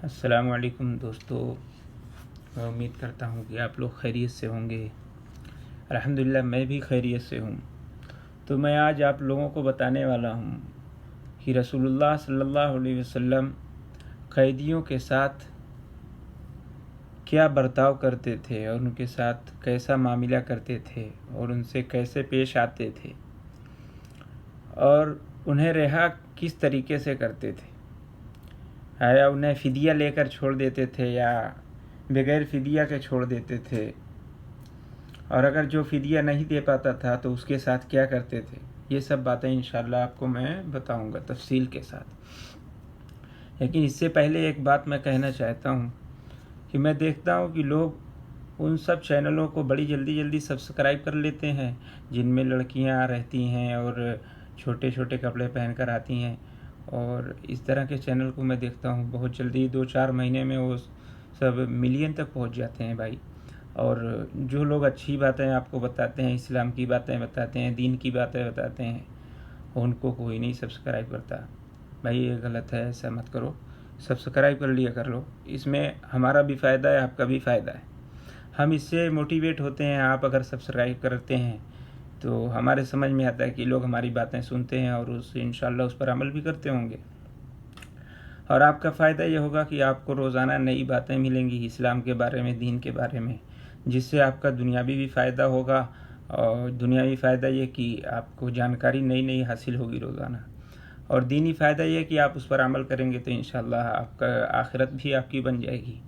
السلام علیکم دوستو، میں امید کرتا ہوں کہ آپ لوگ خیریت سے ہوں گے۔ الحمدللہ میں بھی خیریت سے ہوں۔ تو میں آج آپ لوگوں کو بتانے والا ہوں کہ رسول اللہ صلی اللہ علیہ وسلم قیدیوں کے ساتھ کیا برتاؤ کرتے تھے اور ان کے ساتھ کیسا معاملہ کرتے تھے اور ان سے کیسے پیش آتے تھے اور انہیں رہا کس طریقے سے کرتے تھے۔ آیا انہیں فدیہ لے کر چھوڑ دیتے تھے یا بغیر فدیہ کے چھوڑ دیتے تھے، اور اگر جو فدیہ نہیں دے پاتا تھا تو اس کے ساتھ کیا کرتے تھے، یہ سب باتیں انشاءاللہ آپ کو میں بتاؤں گا تفصیل کے ساتھ۔ لیکن اس سے پہلے ایک بات میں کہنا چاہتا ہوں کہ میں دیکھتا ہوں کہ لوگ ان سب چینلوں کو بڑی جلدی سبسکرائب کر لیتے ہیں جن میں لڑکیاں رہتی ہیں اور چھوٹے چھوٹے کپڑے پہن کر آتی ہیں، اور اس طرح کے چینل کو میں دیکھتا ہوں بہت جلدی 2-4 مہینے میں وہ سب ملین تک پہنچ جاتے ہیں بھائی۔ اور جو لوگ اچھی باتیں آپ کو بتاتے ہیں، اسلام کی باتیں بتاتے ہیں، دین کی باتیں بتاتے ہیں، ان کو کوئی نہیں سبسکرائب کرتا۔ بھائی یہ غلط ہے، ایسا مت کرو، سبسکرائب کر لیا کر لو، اس میں ہمارا بھی فائدہ ہے، آپ کا بھی فائدہ ہے، ہم اس سے موٹیویٹ ہوتے ہیں۔ آپ اگر سبسکرائب کرتے ہیں تو ہمارے سمجھ میں آتا ہے کہ لوگ ہماری باتیں سنتے ہیں اور انشاءاللہ اس پر عمل بھی کرتے ہوں گے، اور آپ کا فائدہ یہ ہوگا کہ آپ کو روزانہ نئی باتیں ملیں گی اسلام کے بارے میں، دین کے بارے میں، جس سے آپ کا دنیاوی بھی فائدہ ہوگا، اور دنیاوی فائدہ یہ کہ آپ کو جانکاری نئی حاصل ہوگی روزانہ، اور دینی فائدہ یہ کہ آپ اس پر عمل کریں گے تو انشاءاللہ آپ کا آخرت بھی آپ کی بن جائے گی۔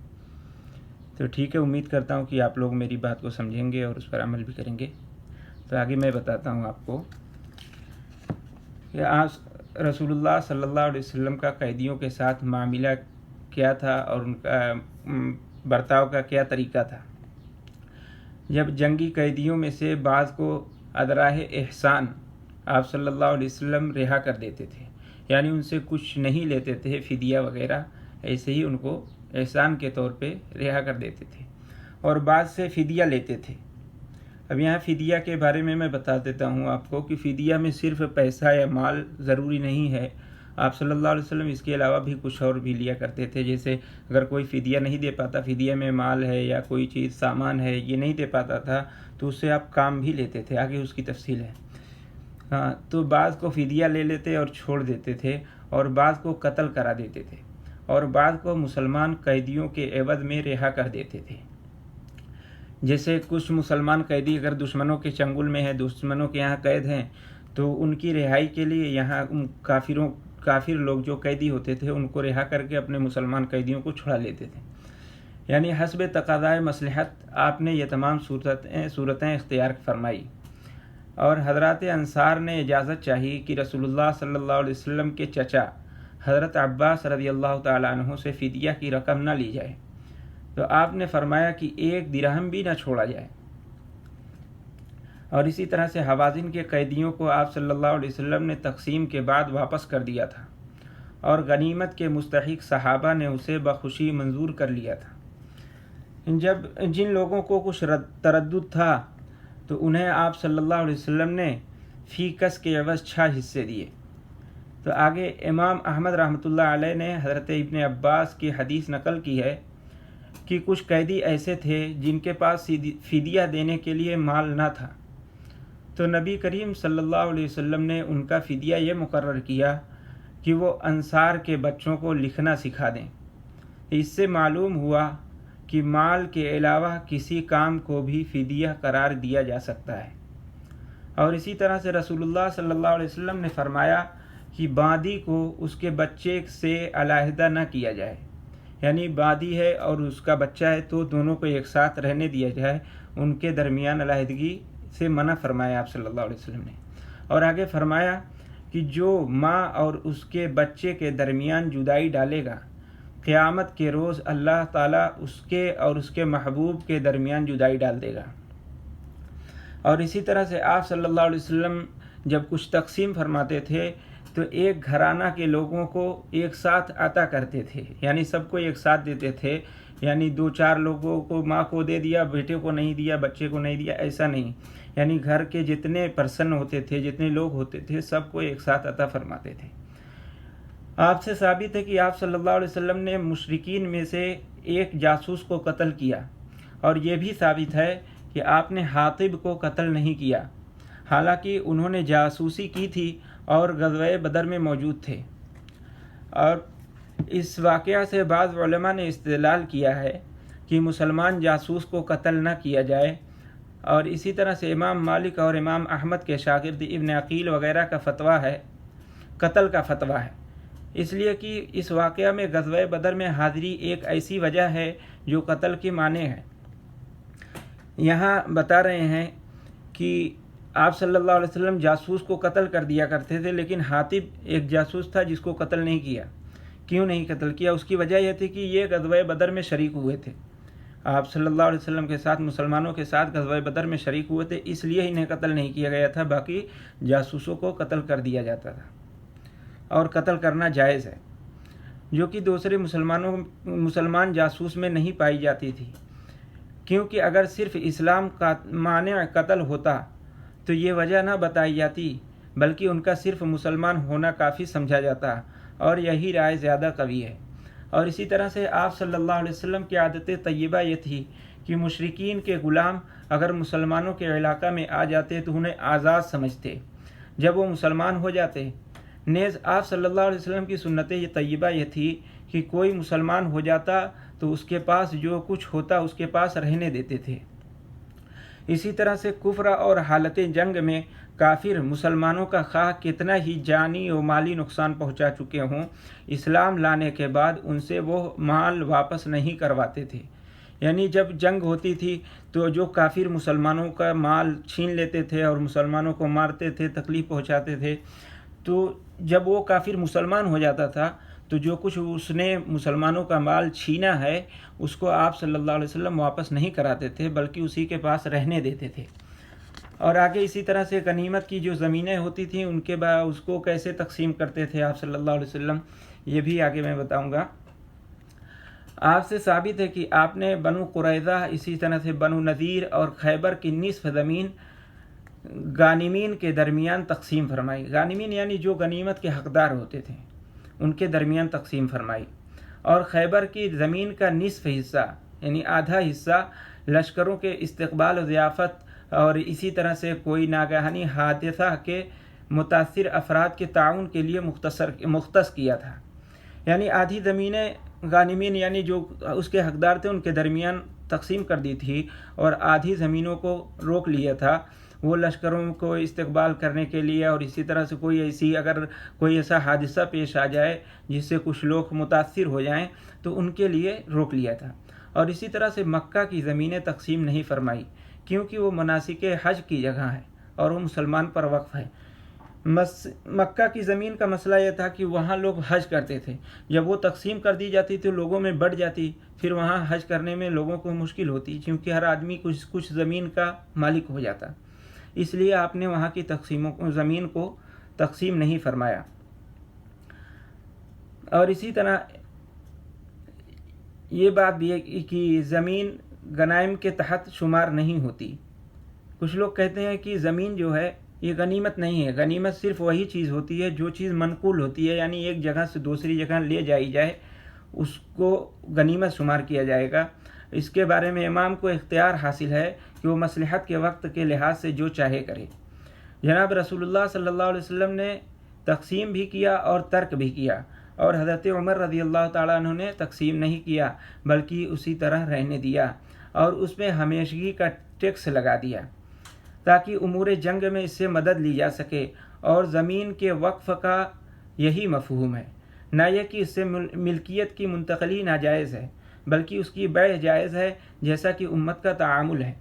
تو ٹھیک ہے، امید کرتا ہوں کہ آپ لوگ میری بات کو سمجھیں گے اور اس پر عمل بھی کریں گے۔ تو آگے میں بتاتا ہوں آپ کو کہ آج رسول اللہ صلی اللہ علیہ وسلم کا قیدیوں کے ساتھ معاملہ کیا تھا اور ان کا برتاؤ کا کیا طریقہ تھا۔ جب جنگی قیدیوں میں سے بعض کو ادراہ احسان آپ صلی اللہ علیہ وسلم رہا کر دیتے تھے، یعنی ان سے کچھ نہیں لیتے تھے فدیہ وغیرہ، ایسے ہی ان کو احسان کے طور پہ رہا کر دیتے تھے، اور بعض سے فدیہ لیتے تھے۔ اب یہاں فدیہ کے بارے میں بتا دیتا ہوں آپ کو کہ فدیہ میں صرف پیسہ یا مال ضروری نہیں ہے، آپ صلی اللہ علیہ وسلم اس کے علاوہ بھی کچھ اور بھی لیا کرتے تھے۔ جیسے اگر کوئی فدیہ نہیں دے پاتا، فدیہ میں مال ہے یا کوئی چیز سامان ہے، یہ نہیں دے پاتا تھا تو اس سے آپ کام بھی لیتے تھے، آگے اس کی تفصیل ہے۔ ہاں، تو بعض کو فدیہ لے لیتے اور چھوڑ دیتے تھے، اور بعض کو قتل کرا دیتے تھے، اور بعض کو مسلمان قیدیوں کے عوض میں رہا کر دیتے تھے۔ جیسے کچھ مسلمان قیدی اگر دشمنوں کے چنگل میں ہیں، دشمنوں کے یہاں قید ہیں، تو ان کی رہائی کے لیے یہاں کافر لوگ جو قیدی ہوتے تھے ان کو رہا کر کے اپنے مسلمان قیدیوں کو چھڑا لیتے تھے۔ یعنی حسب تقاضائے مصلحت آپ نے یہ تمام صورتیں اختیار فرمائی، اور حضرات انصار نے اجازت چاہی کہ رسول اللہ صلی اللہ علیہ وسلم کے چچا حضرت عباس رضی اللہ تعالیٰ عنہ سے فدیہ کی رقم نہ لی جائے، تو آپ نے فرمایا کہ 1 درہم بھی نہ چھوڑا جائے۔ اور اسی طرح سے حوازن کے قیدیوں کو آپ صلی اللہ علیہ وسلم نے تقسیم کے بعد واپس کر دیا تھا، اور غنیمت کے مستحق صحابہ نے اسے بخوشی منظور کر لیا تھا۔ جن لوگوں کو کچھ تردد تھا تو انہیں آپ صلی اللہ علیہ وسلم نے فی کس کے عوض 6 حصے دیے۔ تو آگے امام احمد رحمۃ اللہ علیہ نے حضرت ابن عباس کی حدیث نقل کی ہے کہ کچھ قیدی ایسے تھے جن کے پاس فدیہ دینے کے لیے مال نہ تھا، تو نبی کریم صلی اللہ علیہ وسلم نے ان کا فدیہ یہ مقرر کیا کہ وہ انصار کے بچوں کو لکھنا سکھا دیں۔ اس سے معلوم ہوا کہ مال کے علاوہ کسی کام کو بھی فدیہ قرار دیا جا سکتا ہے۔ اور اسی طرح سے رسول اللہ صلی اللہ علیہ وسلم نے فرمایا کہ باندی کو اس کے بچے سے علیحدہ نہ کیا جائے، یعنی باندی ہے اور اس کا بچہ ہے تو دونوں کو ایک ساتھ رہنے دیا جائے، ان کے درمیان علیحدگی سے منع فرمایا آپ صلی اللہ علیہ وسلم نے۔ اور آگے فرمایا کہ جو ماں اور اس کے بچے کے درمیان جدائی ڈالے گا، قیامت کے روز اللہ تعالیٰ اس کے اور اس کے محبوب کے درمیان جدائی ڈال دے گا۔ اور اسی طرح سے آپ صلی اللہ علیہ وسلم جب کچھ تقسیم فرماتے تھے تو ایک گھرانہ کے لوگوں کو ایک ساتھ عطا کرتے تھے، یعنی سب کو ایک ساتھ دیتے تھے، یعنی 2-4 لوگوں کو ماں کو دے دیا، بیٹے کو نہیں دیا، بچے کو نہیں دیا، ایسا نہیں، یعنی گھر کے جتنے پرسن ہوتے تھے، جتنے لوگ ہوتے تھے، سب کو ایک ساتھ عطا فرماتے تھے۔ آپ سے ثابت ہے کہ آپ صلی اللہ علیہ وسلم نے مشرکین میں سے ایک جاسوس کو قتل کیا، اور یہ بھی ثابت ہے کہ آپ نے حاطب کو قتل نہیں کیا، حالانکہ انہوں نے جاسوسی کی تھی اور غزوہ بدر میں موجود تھے۔ اور اس واقعہ سے بعض علماء نے استدلال کیا ہے کہ مسلمان جاسوس کو قتل نہ کیا جائے، اور اسی طرح سے امام مالک اور امام احمد کے شاگرد ابن عقیل وغیرہ کا فتویٰ ہے، قتل کا فتویٰ ہے، اس لیے کہ اس واقعہ میں غزوہ بدر میں حاضری ایک ایسی وجہ ہے جو قتل کے معنی ہے۔ یہاں بتا رہے ہیں کہ آپ صلی اللہ علیہ وسلم جاسوس کو قتل کر دیا کرتے تھے، لیکن حاطب ایک جاسوس تھا جس کو قتل نہیں کیا۔ کیوں نہیں قتل کیا؟ اس کی وجہ یہ تھی کہ یہ غزوہ بدر میں شریک ہوئے تھے، آپ صلی اللہ علیہ وسلم کے ساتھ، مسلمانوں کے ساتھ غزوہ بدر میں شریک ہوئے تھے، اس لیے انہیں قتل نہیں کیا گیا تھا، باقی جاسوسوں کو قتل کر دیا جاتا تھا، اور قتل کرنا جائز ہے، جو کہ دوسرے مسلمان جاسوس میں نہیں پائی جاتی تھی، کیونکہ اگر صرف اسلام کا مانع قتل ہوتا تو یہ وجہ نہ بتائی جاتی، بلکہ ان کا صرف مسلمان ہونا کافی سمجھا جاتا، اور یہی رائے زیادہ قوی ہے۔ اور اسی طرح سے آپ صلی اللہ علیہ وسلم کی عادت طیبہ یہ تھی کہ مشرکین کے غلام اگر مسلمانوں کے علاقہ میں آ جاتے تو انہیں آزاد سمجھتے جب وہ مسلمان ہو جاتے۔ نیز آپ صلی اللہ علیہ وسلم کی سنت طیبہ یہ تھی کہ کوئی مسلمان ہو جاتا تو اس کے پاس جو کچھ ہوتا اس کے پاس رہنے دیتے تھے۔ اسی طرح سے کفر اور حالت جنگ میں کافر مسلمانوں کا خواہ کتنا ہی جانی و مالی نقصان پہنچا چکے ہوں، اسلام لانے کے بعد ان سے وہ مال واپس نہیں کرواتے تھے۔ یعنی جب جنگ ہوتی تھی تو جو کافر مسلمانوں کا مال چھین لیتے تھے اور مسلمانوں کو مارتے تھے، تکلیف پہنچاتے تھے، تو جب وہ کافر مسلمان ہو جاتا تھا تو جو کچھ اس نے مسلمانوں کا مال چھینا ہے اس کو آپ صلی اللہ علیہ وسلم واپس نہیں کراتے تھے، بلکہ اسی کے پاس رہنے دیتے تھے۔ اور آگے اسی طرح سے غنیمت کی جو زمینیں ہوتی تھیں ان کے بعد اس کو کیسے تقسیم کرتے تھے آپ صلی اللہ علیہ وسلم، یہ بھی آگے میں بتاؤں گا۔ آپ سے ثابت ہے کہ آپ نے بنو قریظہ، اسی طرح سے بنو نذیر اور خیبر کی نصف زمین غانمین کے درمیان تقسیم فرمائی۔ غانمین یعنی جو غنیمت کے حقدار ہوتے تھے ان کے درمیان تقسیم فرمائی، اور خیبر کی زمین کا نصف حصہ یعنی آدھا حصہ لشکروں کے استقبال و ضیافت اور اسی طرح سے کوئی ناگہانی حادثہ کے متاثر افراد کے تعاون کے لیے مختص کیا تھا۔ یعنی آدھی زمینیں غانمین یعنی جو اس کے حقدار تھے ان کے درمیان تقسیم کر دی تھی، اور آدھی زمینوں کو روک لیا تھا وہ لشکروں کو استقبال کرنے کے لیے، اور اسی طرح سے اگر کوئی ایسا حادثہ پیش آ جائے جس سے کچھ لوگ متاثر ہو جائیں تو ان کے لیے روک لیا تھا۔ اور اسی طرح سے مکہ کی زمینیں تقسیم نہیں فرمائی، کیونکہ وہ مناسک حج کی جگہ ہے اور وہ مسلمان پر وقف ہے۔ مکہ کی زمین کا مسئلہ یہ تھا کہ وہاں لوگ حج کرتے تھے، جب وہ تقسیم کر دی جاتی تو لوگوں میں بڑھ جاتی، پھر وہاں حج کرنے میں لوگوں کو مشکل ہوتی، کیونکہ ہر آدمی کچھ زمین کا مالک ہو جاتا، اس لیے آپ نے وہاں کی زمین کو تقسیم نہیں فرمایا۔ اور اسی طرح یہ بات بھی ہے کہ زمین غنائم کے تحت شمار نہیں ہوتی۔ کچھ لوگ کہتے ہیں کہ زمین جو ہے یہ غنیمت نہیں ہے، غنیمت صرف وہی چیز ہوتی ہے جو چیز منقول ہوتی ہے، یعنی ایک جگہ سے دوسری جگہ لے جائی جائے اس کو غنیمت شمار کیا جائے گا۔ اس کے بارے میں امام کو اختیار حاصل ہے کہ وہ مصلحت کے وقت کے لحاظ سے جو چاہے کرے۔ جناب رسول اللہ صلی اللہ علیہ وسلم نے تقسیم بھی کیا اور ترک بھی کیا، اور حضرت عمر رضی اللہ تعالیٰ عنہ نے تقسیم نہیں کیا بلکہ اسی طرح رہنے دیا، اور اس میں ہمیشگی کا ٹیکس لگا دیا تاکہ امور جنگ میں اس سے مدد لی جا سکے۔ اور زمین کے وقف کا یہی مفہوم ہے، نہ یہ کہ اس سے ملکیت کی منتقلی ناجائز ہے، بلکہ اس کی بیع جائز ہے، جیسا کہ امت کا تعامل ہے۔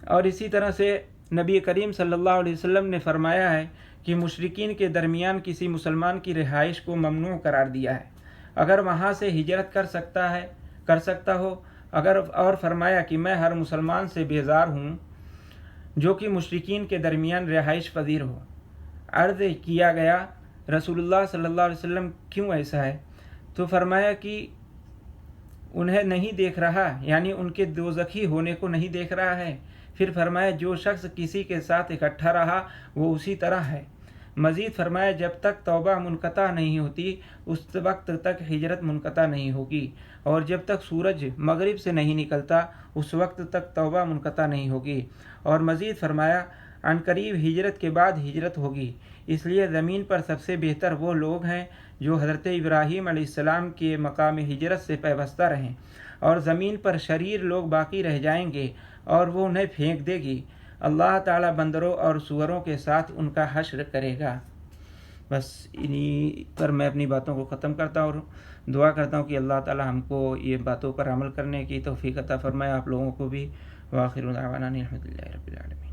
اور اسی طرح سے نبی کریم صلی اللہ علیہ وسلم نے فرمایا ہے کہ مشرکین کے درمیان کسی مسلمان کی رہائش کو ممنوع قرار دیا ہے اگر وہاں سے ہجرت کر سکتا ہو، اور فرمایا کہ میں ہر مسلمان سے بیزار ہوں جو کہ مشرکین کے درمیان رہائش پذیر ہو۔ عرض کیا گیا رسول اللہ صلی اللہ علیہ وسلم کیوں ایسا ہے؟ تو فرمایا کہ انہیں نہیں دیکھ رہا، یعنی ان کے دوزخی ہونے کو نہیں دیکھ رہا ہے۔ پھر فرمایا جو شخص کسی کے ساتھ اکٹھا رہا وہ اسی طرح ہے، مزید فرمایا جب تک توبہ منقطع نہیں ہوتی اس وقت تک ہجرت منقطع نہیں ہوگی، اور جب تک سورج مغرب سے نہیں نکلتا اس وقت تک توبہ منقطع نہیں ہوگی۔ اور مزید فرمایا عنقریب ہجرت کے بعد ہجرت ہوگی، اس لیے زمین پر سب سے بہتر وہ لوگ ہیں جو حضرت ابراہیم علیہ السلام کے مقام ہجرت سے پیوستہ رہیں، اور زمین پر شریر لوگ باقی رہ جائیں گے اور وہ انہیں پھینک دے گی۔ اللہ تعالیٰ بندروں اور سوروں کے ساتھ ان کا حشر کرے گا۔ بس انہی پر میں اپنی باتوں کو ختم کرتا ہوں اور دعا کرتا ہوں کہ اللہ تعالیٰ ہم کو یہ باتوں پر عمل کرنے کی توفیق عطا فرمائے، آپ لوگوں کو بھی۔ وآخر دعوانا الحمد للہ رب العالمین۔